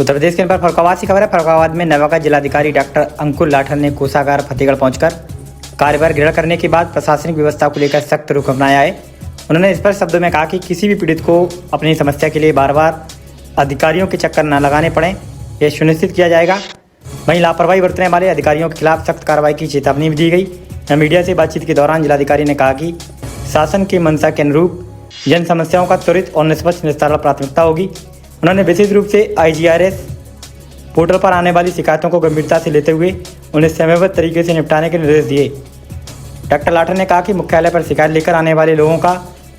उत्तर प्रदेश के पर फरुखाबाद से खबर है। फरुखाबाद में नवागत जिलाधिकारी डॉक्टर अंकुर लाठर ने कोषागार फतेहगढ़ पहुंचकर कार्यभार ग्रहण करने के बाद प्रशासनिक व्यवस्था को लेकर सख्त रुख अपनाया है। उन्होंने स्पष्ट शब्दों में कहा कि किसी भी पीड़ित को अपनी समस्या के लिए बार बार अधिकारियों के चक्कर न लगाने पड़े, यह सुनिश्चित किया जाएगा। वहीं लापरवाही बरतने वाले अधिकारियों के खिलाफ सख्त कार्रवाई की चेतावनी भी दी गई। मीडिया से बातचीत के दौरान जिलाधिकारी ने कहा कि शासन की मंशा के अनुरूप जन समस्याओं का त्वरित और निष्पक्ष निस्तारण प्राथमिकता होगी। उन्होंने विशेष रूप से IGRS पोर्टल पर आने वाली शिकायतों को गंभीरता से लेते हुए उन्हें समयबद्ध तरीके से निपटाने के निर्देश दिए। डॉक्टर लाठर ने कहा कि मुख्यालय पर शिकायत लेकर आने वाले लोगों का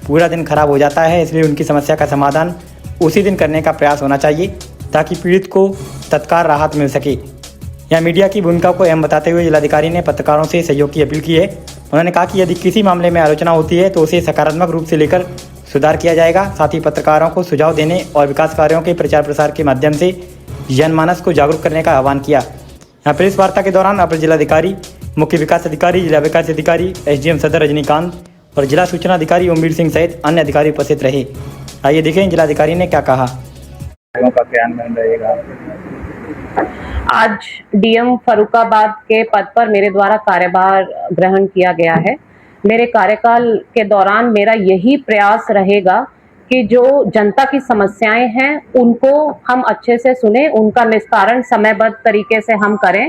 पूरा दिन खराब हो जाता है, इसलिए उनकी समस्या का समाधान उसी दिन करने का प्रयास होना चाहिए ताकि पीड़ित को तत्काल राहत मिल सके। यहाँ मीडिया की भूमिका को अहम बताते हुए जिलाधिकारी ने पत्रकारों से सहयोग की अपील की है। उन्होंने कहा कि यदि किसी मामले में आलोचना होती है तो उसे सकारात्मक रूप से लेकर सुधार किया जाएगा। साथ ही पत्रकारों को सुझाव देने और विकास कार्यों के प्रचार प्रसार के माध्यम से जनमानस को जागरूक करने का आह्वान किया। यहाँ प्रेस वार्ता के दौरान अपर जिलाधिकारी, मुख्य विकास अधिकारी, जिला विकास अधिकारी, SDM सदर रजनीकांत और जिला सूचना अधिकारी ओमवीर सिंह सहित अन्य अधिकारी उपस्थित रहे। आइए देखें जिलाधिकारी ने क्या कहा। आज DM फर्रुखाबाद के पद पर मेरे द्वारा कार्यभार ग्रहण किया गया है। मेरे कार्यकाल के दौरान मेरा यही प्रयास रहेगा कि जो जनता की समस्याएं हैं उनको हम अच्छे से सुने, उनका निस्तारण समयबद्ध तरीके से हम करें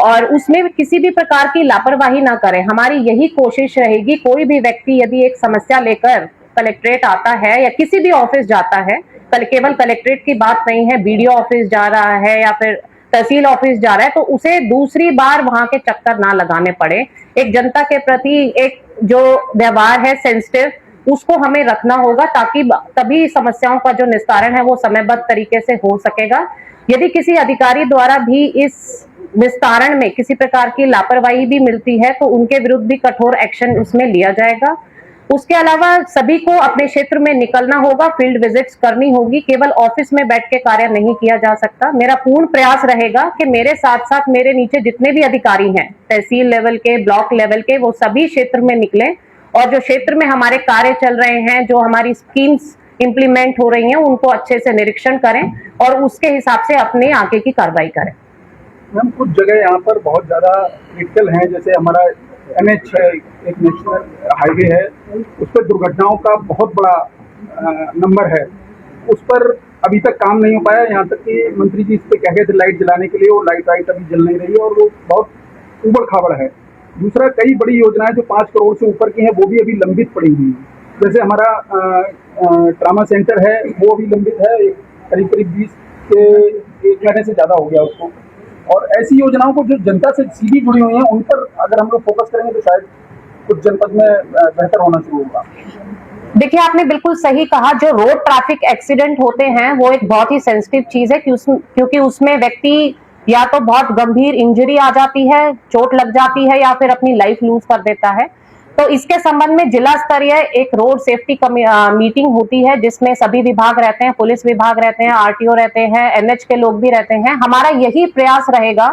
और उसमें किसी भी प्रकार की लापरवाही ना करें। हमारी यही कोशिश रहेगी, कोई भी व्यक्ति यदि एक समस्या लेकर कलेक्ट्रेट आता है या किसी भी ऑफिस जाता है, केवल कलेक्ट्रेट की बात नहीं है, BDO ऑफिस जा रहा है या फिर तहसील ऑफिस जा रहा है, तो उसे दूसरी बार वहां के चक्कर ना लगाने पड़े। एक जनता के प्रति एक जो व्यवहार है सेंसिटिव, उसको हमें रखना होगा ताकि तभी समस्याओं का जो निस्तारण है वो समयबद्ध तरीके से हो सकेगा। यदि किसी अधिकारी द्वारा भी इस निस्तारण में किसी प्रकार की लापरवाही भी मिलती है तो उनके विरुद्ध भी कठोर एक्शन उसमें लिया जाएगा। उसके अलावा सभी को अपने क्षेत्र में निकलना होगा, फील्ड विजिट्स करनी होगी, केवल ऑफिस में बैठ के कार्य नहीं किया जा सकता। मेरा पूर्ण प्रयास रहेगा कि मेरे साथ साथ मेरे नीचे जितने भी अधिकारी हैं, तहसील लेवल के, ब्लॉक लेवल के, वो सभी क्षेत्र में निकलें और जो क्षेत्र में हमारे कार्य चल रहे हैं, जो हमारी स्कीम्स इंप्लीमेंट हो रही हैं, उनको अच्छे से निरीक्षण करें और उसके हिसाब से अपने आगे की कार्रवाई करें। मैम, कुछ जगह यहाँ पर बहुत ज़्यादा क्रिटिकल हैं, जैसे हमारा NH है, एक नेशनल हाईवे है, उस पर दुर्घटनाओं का बहुत बड़ा नंबर है। उस पर अभी तक काम नहीं हो पाया। यहाँ तक कि मंत्री जी इस पर कह गए थे लाइट जलाने के लिए, वो लाइट अभी जल नहीं रही है और वो बहुत उबड़ खाबड़ है। दूसरा, कई बड़ी योजनाएं जो 5 करोड़ से ऊपर की हैं वो भी अभी लंबित पड़ी हुई हैं। जैसे हमारा ट्रामा सेंटर है, वो अभी लंबित है, करीब 20 के 1 महीने से ज़्यादा हो गया उसको। और ऐसी योजनाओं को जो जनता से सीधी जुड़ी हुई हैं उन पर अगर हम लोग फोकस करेंगे तो शायद कुछ जनपद में बेहतर होना शुरू होगा। देखिए, आपने बिल्कुल सही कहा। जो रोड ट्रैफिक एक्सीडेंट होते हैं वो एक बहुत ही सेंसिटिव चीज है क्योंकि उसमें व्यक्ति या तो बहुत गंभीर इंजरी आ जाती है, चोट लग जाती है या फिर अपनी लाइफ लूज कर देता है। तो इसके संबंध में जिला स्तरीय एक रोड सेफ्टी मीटिंग होती है जिसमें सभी विभाग रहते हैं, पुलिस विभाग रहते हैं, RTO रहते हैं, NH के लोग भी रहते हैं। हमारा यही प्रयास रहेगा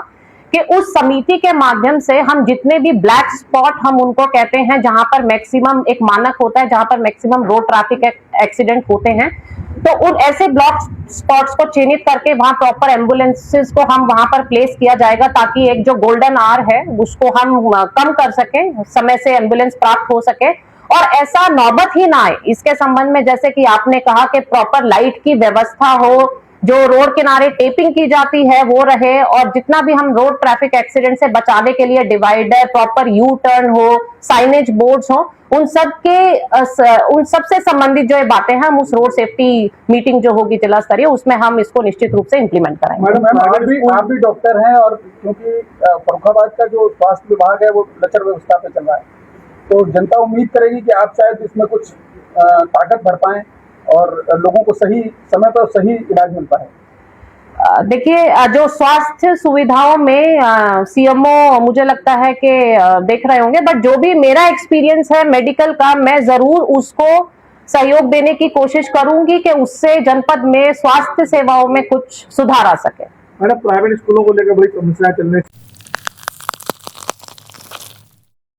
कि उस समिति के माध्यम से हम जितने भी ब्लैक स्पॉट हम उनको कहते हैं, जहां पर मैक्सिमम एक मानक होता है, जहां पर मैक्सिमम रोड ट्रैफिक एक्सीडेंट होते हैं, तो उन ऐसे ब्लॉक स्पॉट्स को चिन्हित करके वहां प्रॉपर एम्बुलेंसेस को हम वहां पर प्लेस किया जाएगा ताकि एक जो गोल्डन आवर है उसको हम कम कर सकें, समय से एम्बुलेंस प्राप्त हो सके और ऐसा नौबत ही ना आए। इसके संबंध में जैसे कि आपने कहा कि प्रॉपर लाइट की व्यवस्था हो, जो रोड किनारे टेपिंग की जाती है वो रहे और जितना भी हम रोड ट्रैफिक एक्सीडेंट से बचाने के लिए डिवाइडर, प्रॉपर U टर्न हो, साइनेज बोर्ड्स हो, उन सब से संबंधित जो बातें हैं हम उस रोड सेफ्टी मीटिंग जो होगी जिला स्तरीय उसमें हम इसको निश्चित रूप से इंप्लीमेंट कराएंगे। मैडम, आप भी डॉक्टर हैं और क्योंकि फर्रुखाबाद का जो स्वास्थ्य विभाग है वो लचर व्यवस्था पे चल रहा है, तो जनता उम्मीद करेगी कि आप शायद इसमें कुछ ताकत भर पाएं और लोगों को सही समय पर सही इलाज मिल पाए। देखिए, जो स्वास्थ्य सुविधाओं में CMO मुझे लगता है कि देख रहे होंगे, बट जो भी मेरा एक्सपीरियंस है मेडिकल का, मैं जरूर उसको सहयोग देने की कोशिश करूंगी कि उससे जनपद में स्वास्थ्य सेवाओं में कुछ सुधार आ सके। मैडम, प्राइवेट स्कूलों को लेकर बड़ी समस्याएं चल रही है।